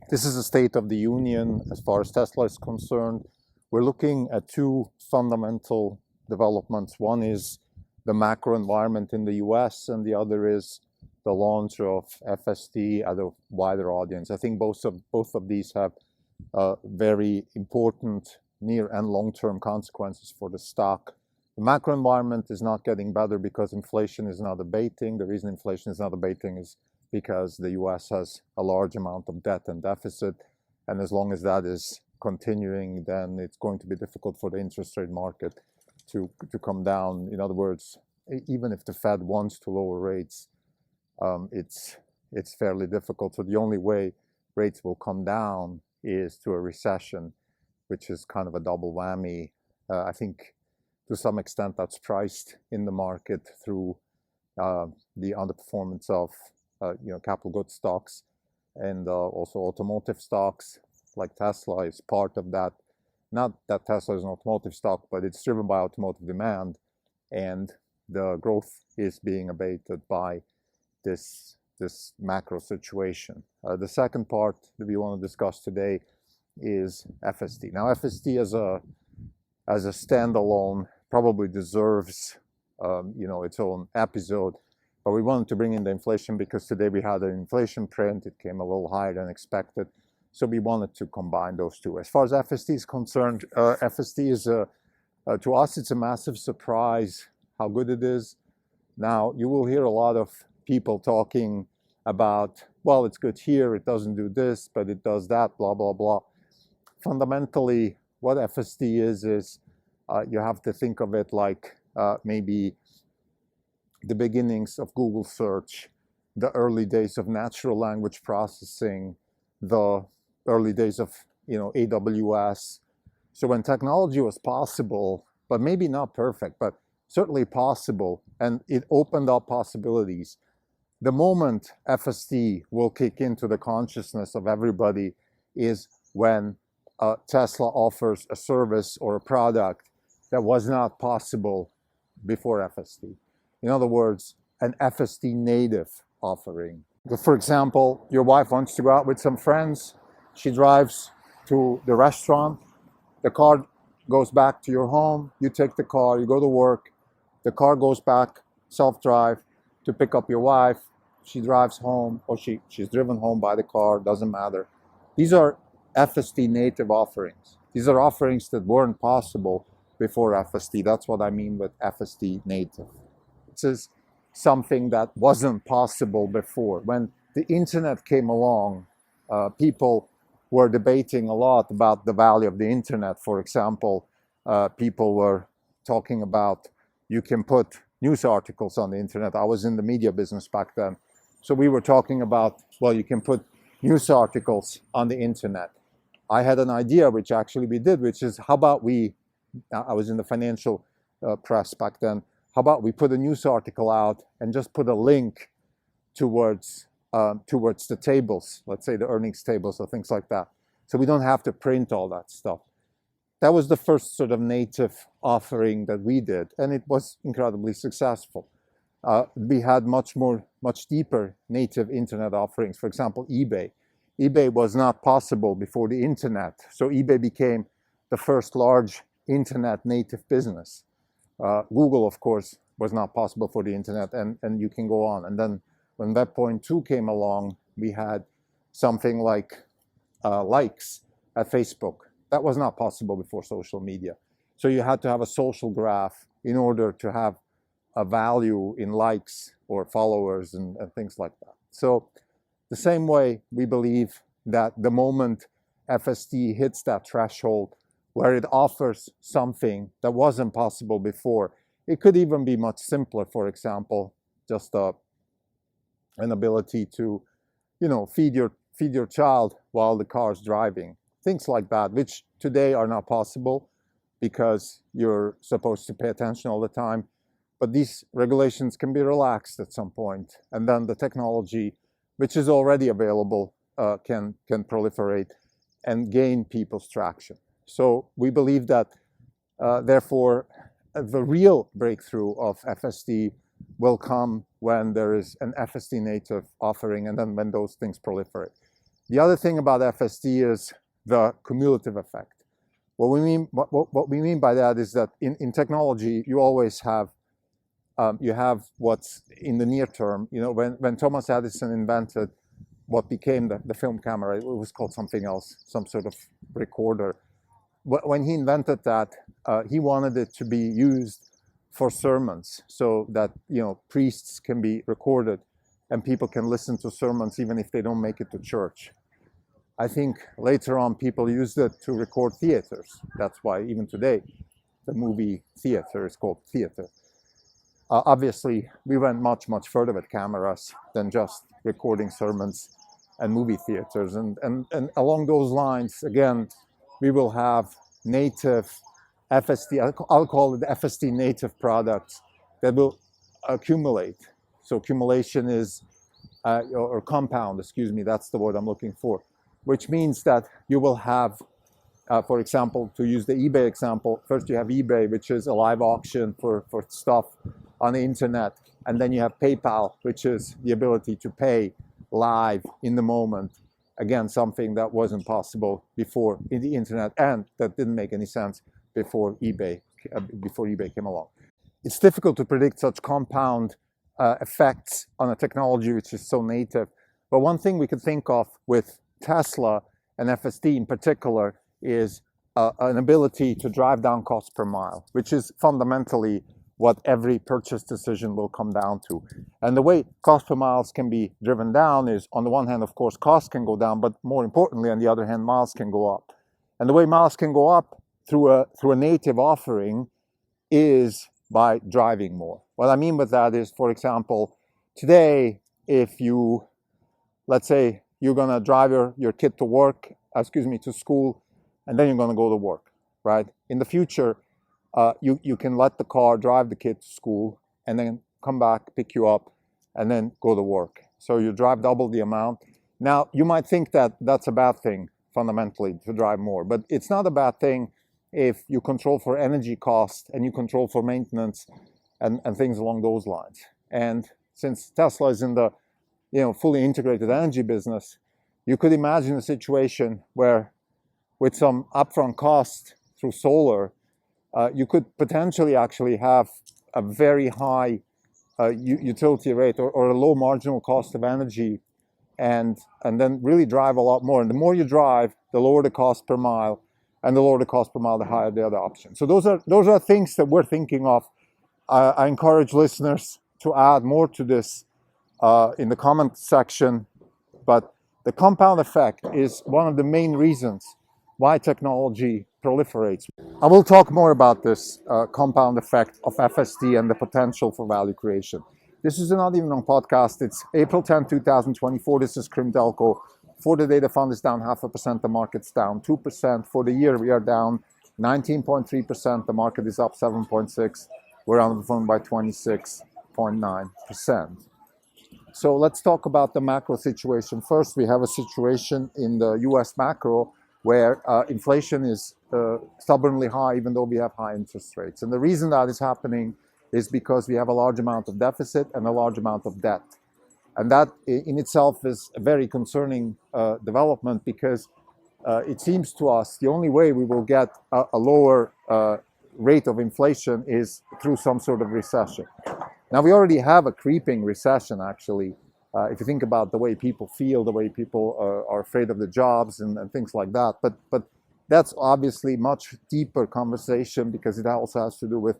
This is a state of the union as far as Tesla is concerned. We're looking at two fundamental developments. One is the macro environment in the US, and the other is the launch of FSD at a wider audience. I think both of these have very important near and long-term consequences for the stock. The macro environment is not getting better because inflation is not abating. The reason inflation is not abating is because the US has a large amount of debt and deficit, and as long as that is continuing, then it's going to be difficult for the interest rate market to come down. In other words, even if the Fed wants to lower rates, it's fairly difficult. So the only way rates will come down is to a recession, which is kind of a double whammy. I think to some extent that's priced in the market through the underperformance of capital goods stocks, and also automotive stocks like Tesla is part of that. Not that Tesla is an automotive stock, but it's driven by automotive demand, and the growth is being abated by this macro situation. The second part that we want to discuss today is FSD. Now, FSD as a standalone probably deserves its own episode, but we wanted to bring in the inflation because today we had an inflation print. It came a little higher than expected, so we wanted to combine those two. As far as FSD is concerned, FSD is to us it's a massive surprise how good it is. Now you will hear a lot of people talking about, well, it's good here, it doesn't do this, but it does that, blah blah blah. Fundamentally, what FSD is you have to think of it like maybe the beginnings of Google search, the early days of natural language processing, the early days of AWS. So when technology was possible, but maybe not perfect, but certainly possible, and it opened up possibilities. The moment FSD will kick into the consciousness of everybody is when Tesla offers a service or a product that was not possible before FSD. In other words, an FSD native offering. For example, your wife wants to go out with some friends. She drives to the restaurant. The car goes back to your home. You take the car, you go to work. The car goes back, self-drive, to pick up your wife. She drives home, or she's driven home by the car, doesn't matter. These are FSD native offerings. These are offerings that weren't possible before FSD. That's what I mean with FSD native. This is something that wasn't possible before. When the internet came along, people were debating a lot about the value of the internet. For example, people were talking about you can put news articles on the internet. I was in the media business back then. So we were talking about, well, you can put news articles on the internet. I had an idea, which actually we did, which is how about I was in the financial press back then, how about we put a news article out and just put a link towards the tables, let's say the earnings tables or things like that. So we don't have to print all that stuff. That was the first sort of native offering that we did, and it was incredibly successful. We had much deeper native internet offerings. For example, eBay. eBay was not possible before the internet, so eBay became the first large internet native business. Google, of course, was not possible for the internet, and you can go on. And then when Web 2.0 came along, we had something like likes at Facebook. That was not possible before social media. So you had to have a social graph in order to have a value in likes or followers and things like that. So the same way, we believe that the moment FSD hits that threshold where it offers something that wasn't possible before, it could even be much simpler. For example, just an ability to, feed your child while the car's driving. Things like that, which today are not possible because you're supposed to pay attention all the time. But these regulations can be relaxed at some point, and then the technology, which is already available, can proliferate and gain people's traction. So we believe that, therefore, the real breakthrough of FSD will come when there is an FSD native offering, and then when those things proliferate. The other thing about FSD is the cumulative effect. What we mean by that is that in technology, you always have you have what's in the near term. You know, when Thomas Edison invented what became the film camera, it was called something else, some sort of recorder. When he invented that, he wanted it to be used for sermons, so that, you know, priests can be recorded and people can listen to sermons even if they don't make it to church. I think later on people used it to record theaters. That's why even today the movie theater is called theater. Obviously, we went much, much further with cameras than just recording sermons and movie theaters. And along those lines, again, we will have native FSD, I'll call it FSD native products that will accumulate. So accumulation is, or compound, excuse me, that's the word I'm looking for, which means that you will have, for example, to use the eBay example, first you have eBay, which is a live auction for stuff on the internet. And then you have PayPal, which is the ability to pay live in the moment. Again, something that wasn't possible before in the internet, and that didn't make any sense before eBay came along. It's difficult to predict such compound effects on a technology which is so native. But one thing we could think of with Tesla and FSD in particular is an ability to drive down cost per mile, which is fundamentally what every purchase decision will come down to. And the way cost per miles can be driven down is, on the one hand, of course, costs can go down, but more importantly, on the other hand, miles can go up. And the way miles can go up through a native offering is by driving more. What I mean with that is, for example, today, if you, let's say you're gonna drive your kid to work, to school, and then you're gonna go to work, right? In the future, you can let the car drive the kid to school and then come back, pick you up, and then go to work. So you drive double the amount. Now, you might think that that's a bad thing, fundamentally, to drive more, but it's not a bad thing if you control for energy cost and you control for maintenance and things along those lines. And since Tesla is in the, you know, fully integrated energy business, you could imagine a situation where with some upfront cost through solar, you could potentially actually have a very high utility rate or a low marginal cost of energy, and then really drive a lot more. And the more you drive, the lower the cost per mile, and the lower the cost per mile, the higher the other option. So those are things that we're thinking of. I encourage listeners to add more to this in the comment section, but the compound effect is one of the main reasons why technology proliferates. I will talk more about this compound effect of FSD and the potential for value creation. This is Not Even On podcast. It's April 10, 2024. This is Krim Delco. For the day, the fund is down 0.5%. The market's down 2%. For the year, we are down 19.3%. The market is up 7.6%. We're underperformed by 26.9%. So let's talk about the macro situation. First, we have a situation in the US macro where inflation is stubbornly high, even though we have high interest rates. And the reason that is happening is because we have a large amount of deficit and a large amount of debt. And that in itself is a very concerning development, because it seems to us the only way we will get a lower rate of inflation is through some sort of recession. Now, we already have a creeping recession, actually. If you think about the way people feel, the way people are afraid of the jobs and things like that. But that's obviously much deeper conversation, because it also has to do with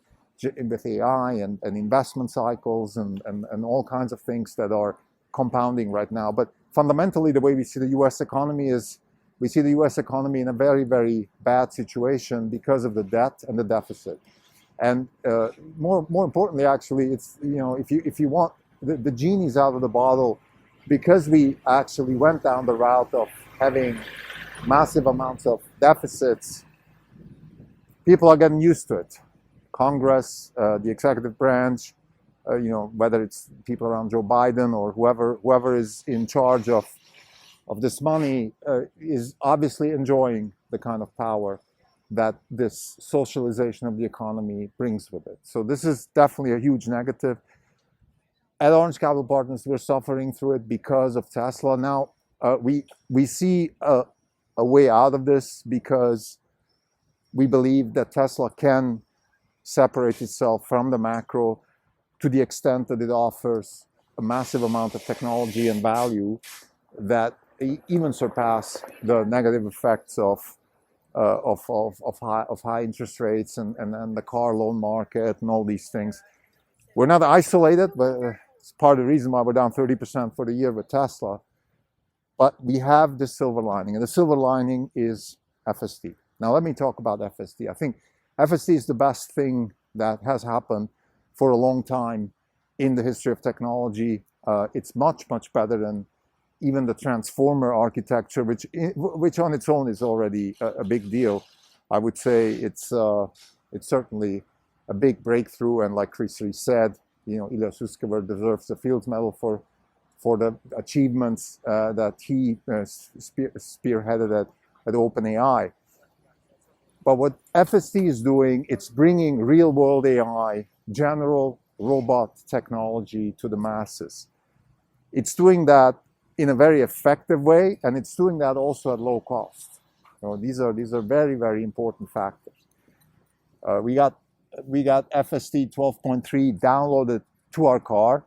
AI and investment cycles and all kinds of things that are compounding right now. But fundamentally, the way we see the US economy is, we see the US economy in a very, very bad situation because of the debt and the deficit. And more importantly, actually, it's, you know, if you want, the genie's out of the bottle, because we actually went down the route of having massive amounts of deficits. People are getting used to it. Congress, the executive branch, you know, whether it's people around Joe Biden or whoever is in charge of this money, is obviously enjoying the kind of power that this socialization of the economy brings with it. So this is definitely a huge negative. At Orange Capital Partners, we're suffering through it because of Tesla. Now, We see a way out of this because we believe that Tesla can separate itself from the macro to the extent that it offers a massive amount of technology and value that even surpass the negative effects of high interest rates and the car loan market and all these things. We're not isolated, but it's part of the reason why we're down 30% for the year with Tesla. But we have the silver lining, and the silver lining is FSD. Now let me talk about FSD. I think FSD is the best thing that has happened for a long time in the history of technology. It's much, much better than even the transformer architecture, which on its own is already a big deal. I would say it's certainly a big breakthrough, and like Chris Lee said, Ilya Sutskever deserves the Fields Medal for the achievements that he spearheaded at OpenAI. But what FSD is doing, it's bringing real-world AI, general robot technology to the masses. It's doing that in a very effective way, and it's doing that also at low cost. These are very, very important factors. We got FSD 12.3 downloaded to our car,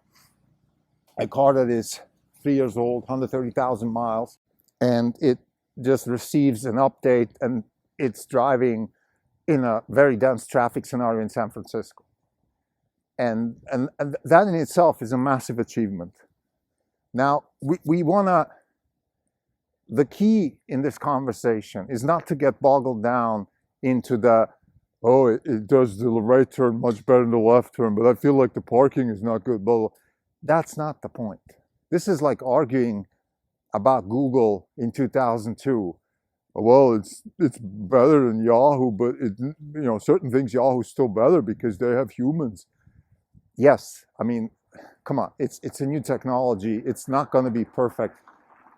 a car that is 3 years old, 130,000 miles, and it just receives an update, and it's driving in a very dense traffic scenario in San Francisco. And that in itself is a massive achievement. Now, we want to, the key in this conversation is not to get boggled down into it does the right turn much better than the left turn, but I feel like the parking is not good, blah, blah. That's not the point. This is like arguing about Google in 2002. Well, it's better than Yahoo, but certain things Yahoo's still better because they have humans. Yes, I mean, come on, it's a new technology. It's not going to be perfect.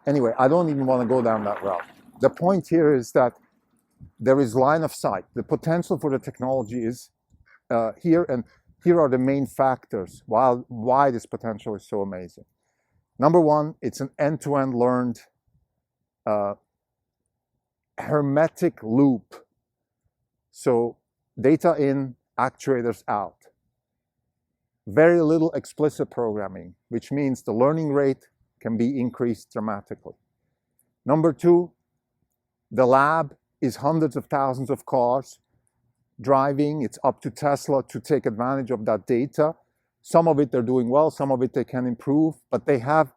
Anyway, I don't even want to go down that route. The point here is that there is line of sight. The potential for the technology is here, and here are the main factors why this potential is so amazing. Number one, it's an end-to-end learned hermetic loop. So data in, actuators out. Very little explicit programming, which means the learning rate can be increased dramatically. Number two, the lab is hundreds of thousands of cars driving. It's up to Tesla to take advantage of that data. Some of it they're doing well, some of it they can improve, but they have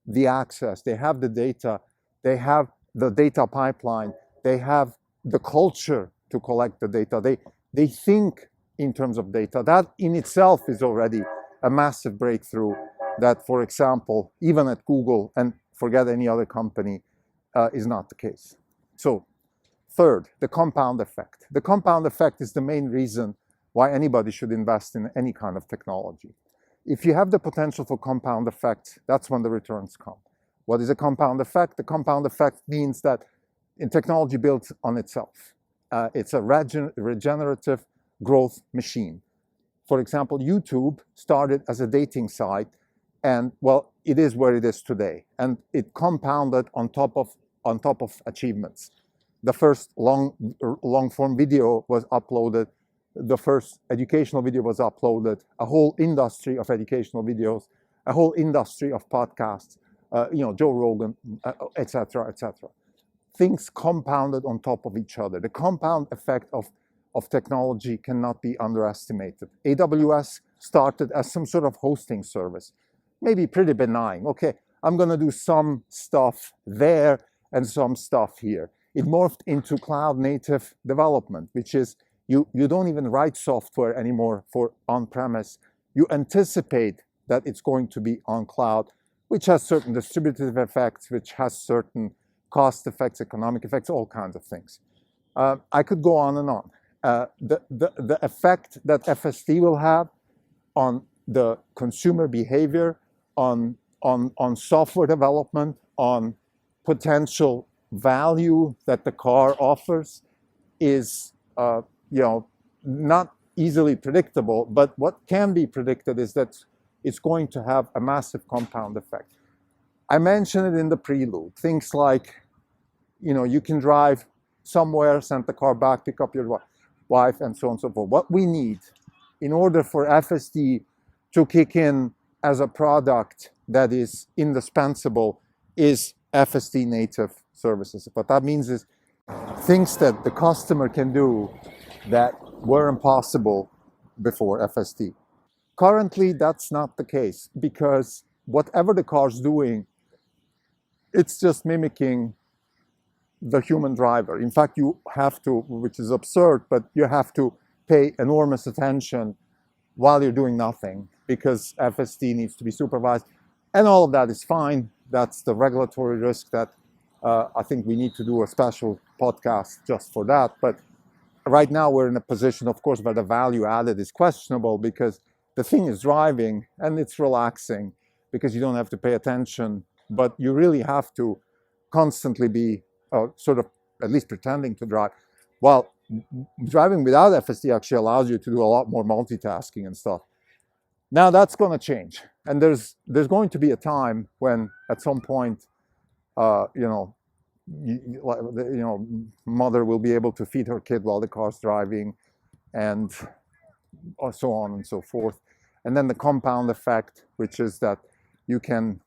the access, they have the data, they have the data pipeline, they have the culture to collect the data. They think in terms of data. That in itself is already a massive breakthrough that, for example, even at Google, and forget any other company, is not the case. So, third, the compound effect. The compound effect is the main reason why anybody should invest in any kind of technology. If you have the potential for compound effect, that's when the returns come. What is a compound effect? The compound effect means that in technology builds on itself. It's a regenerative growth machine. For example, YouTube started as a dating site, and well, it is where it is today, and it compounded on top of achievements. The first long-form video was uploaded. The first educational video was uploaded. A whole industry of educational videos, a whole industry of podcasts. Joe Rogan, etc., etc. Things compounded on top of each other. The compound effect of technology cannot be underestimated. AWS started as some sort of hosting service, maybe pretty benign. Okay, I'm going to do some stuff there and some stuff here. It morphed into cloud native development, which is you don't even write software anymore for on-premise. You anticipate that it's going to be on cloud, which has certain distributive effects, which has certain cost effects, economic effects, all kinds of things. I could go on and on. The effect that FSD will have on the consumer behavior, on software development, on potential value that the car offers is not easily predictable, but what can be predicted is that it's going to have a massive compound effect. I mentioned it in the prelude. Things like, you can drive somewhere, send the car back, pick up your wife, and so on and so forth. What we need in order for FSD to kick in as a product that is indispensable is FSD native services. What that means is things that the customer can do that were impossible before FSD. Currently, that's not the case because whatever the car's doing, it's just mimicking the human driver. In fact, you have to, which is absurd, but you have to pay enormous attention while you're doing nothing because FSD needs to be supervised. And all of that is fine. That's the regulatory risk that I think we need to do a special podcast just for that. But right now we're in a position, of course, where the value added is questionable because the thing is driving and it's relaxing because you don't have to pay attention, but you really have to constantly be sort of at least pretending to drive. Well, driving without FSD actually allows you to do a lot more multitasking and stuff. Now that's going to change, and there's going to be a time when at some point, mother will be able to feed her kid while the car's driving, and so on and so forth. And then the compound effect, which is that you can,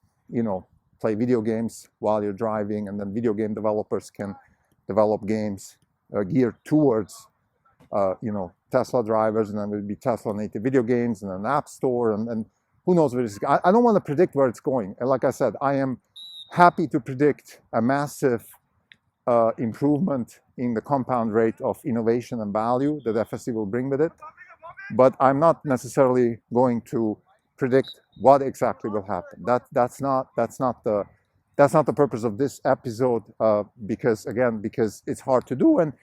play video games while you're driving, and then video game developers can develop games geared towards, Tesla drivers, and then there will be Tesla native video games and an app store, and who knows where this is. I don't want to predict where it's going. And like I said, I am happy to predict a massive improvement in the compound rate of innovation and value that FSD will bring with it. But I'm not necessarily going to predict what exactly will happen. That's not the purpose of this episode, because it's hard to do and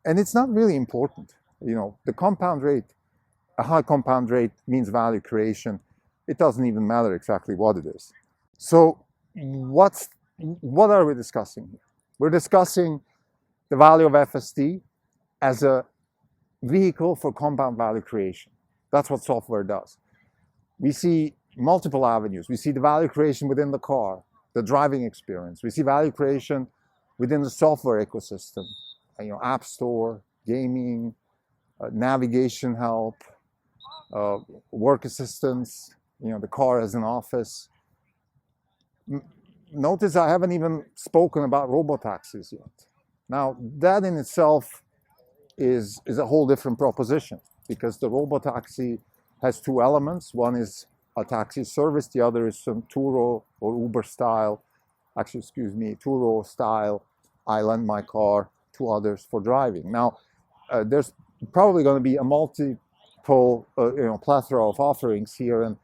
it's not really important. The compound rate, a high compound rate means value creation. It doesn't even matter exactly what it is. So what are we discussing here? We're discussing the value of FSD as a vehicle for compound value creation. That's what software does. We see multiple avenues. We see the value creation within the car, the driving experience. We see value creation within the software ecosystem, app store, gaming, navigation help, work assistance, the car as an office. Notice I haven't even spoken about robotaxis yet. Now, that in itself is a whole different proposition because the robotaxi has two elements. One is a taxi service. The other is some Turo or Uber style, Turo style. I lend my car to others for driving. Now, there's probably going to be a multiple, plethora of offerings here. And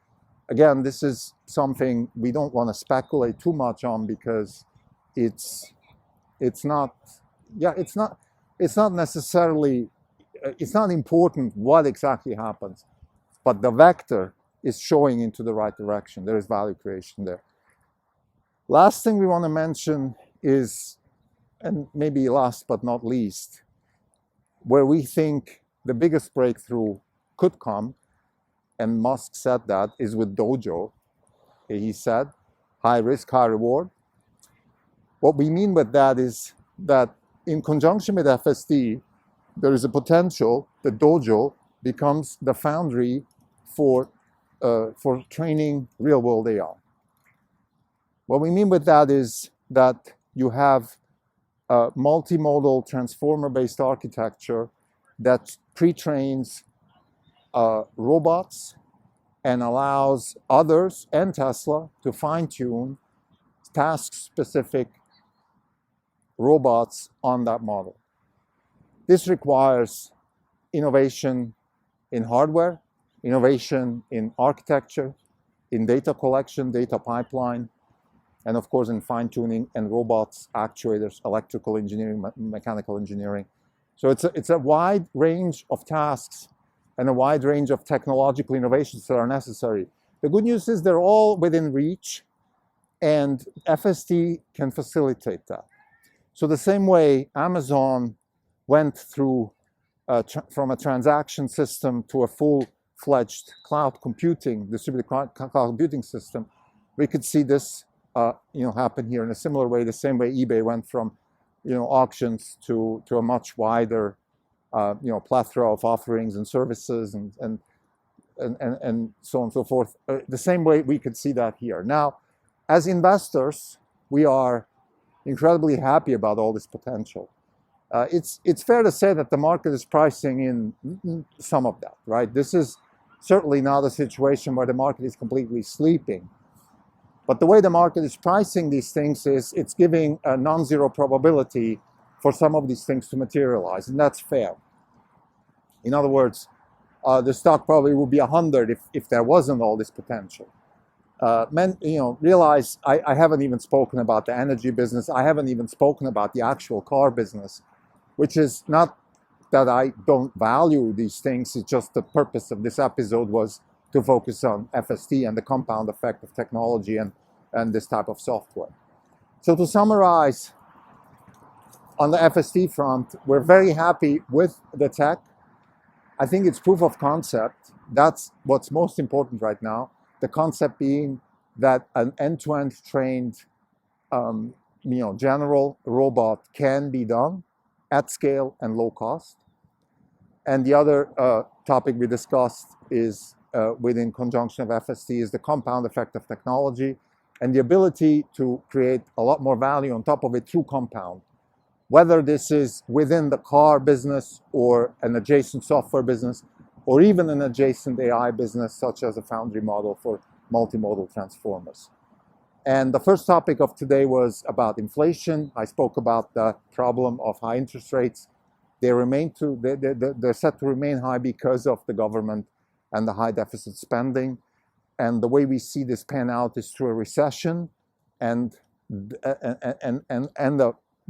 again, this is something we don't want to speculate too much on because it's not necessarily, it's not important what exactly happens, but the vector is showing into the right direction. There is value creation there. Last thing we want to mention is, and maybe last but not least, where we think the biggest breakthrough could come, and Musk said that, is with Dojo. He said, high risk, high reward. What we mean with that is that in conjunction with FSD, there is a potential that Dojo becomes the foundry for training real-world AI. What we mean with that is that you have a multimodal transformer-based architecture that pre-trains robots and allows others and Tesla to fine-tune task-specific robots on that model. This requires innovation in hardware, innovation in architecture, in data collection, data pipeline, and of course in fine-tuning and robots, actuators, electrical engineering, mechanical engineering. So it's a wide range of tasks and a wide range of technological innovations that are necessary. The good news is they're all within reach, and FSD can facilitate that. So the same way Amazon went through from a transaction system to a full-fledged cloud computing, distributed cloud computing system, we could see this happen here in a similar way, the same way eBay went from auctions to a much wider plethora of offerings and services and so on and so forth. The same way we could see that here. Now, as investors, we are incredibly happy about all this potential. It's fair to say that the market is pricing in some of that, right? This is certainly not a situation where the market is completely sleeping. But the way the market is pricing these things is it's giving a non-zero probability for some of these things to materialize, and that's fair. In other words, the stock probably would be 100 if there wasn't all this potential. Realize I haven't even spoken about the energy business. I haven't even spoken about the actual car business, which is not that I don't value these things. It's just the purpose of this episode was to focus on FSD and the compound effect of technology and this type of software. So to summarize, on the FSD front, we're very happy with the tech. I think it's proof of concept. That's what's most important right now. The concept being that an end-to-end trained general robot can be done at scale and low cost. And the other topic we discussed is within conjunction of FSD is the compound effect of technology and the ability to create a lot more value on top of it through compound. Whether this is within the car business or an adjacent software business, or even an adjacent AI business, such as a Foundry model for multimodal transformers. And the first topic of today was about inflation. I spoke about the problem of high interest rates. They're set to remain high because of the government and the high deficit spending. And the way we see this pan out is through a recession and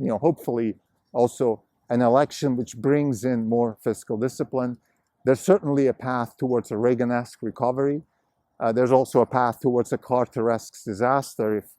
hopefully also an election which brings in more fiscal discipline. There's certainly a path towards a Reagan-esque recovery. There's also a path towards a Carter-esque disaster if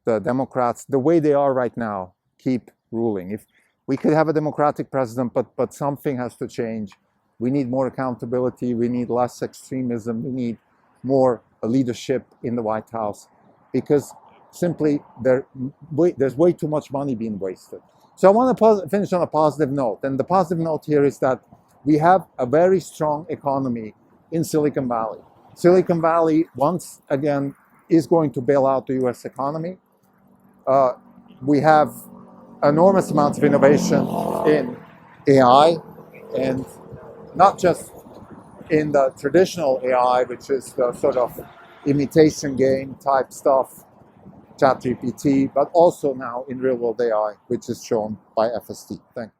the Democrats, the way they are right now, keep ruling. If we could have a Democratic president, but something has to change. We need more accountability. We need less extremism. We need more leadership in the White House because simply there's way too much money being wasted. So I want to finish on a positive note. And the positive note here is that we have a very strong economy in Silicon Valley. Silicon Valley, once again, is going to bail out the US economy. We have enormous amounts of innovation in AI, and not just in the traditional AI, which is the sort of imitation game type stuff, ChatGPT, but also now in real-world AI, which is shown by FSD. Thank you.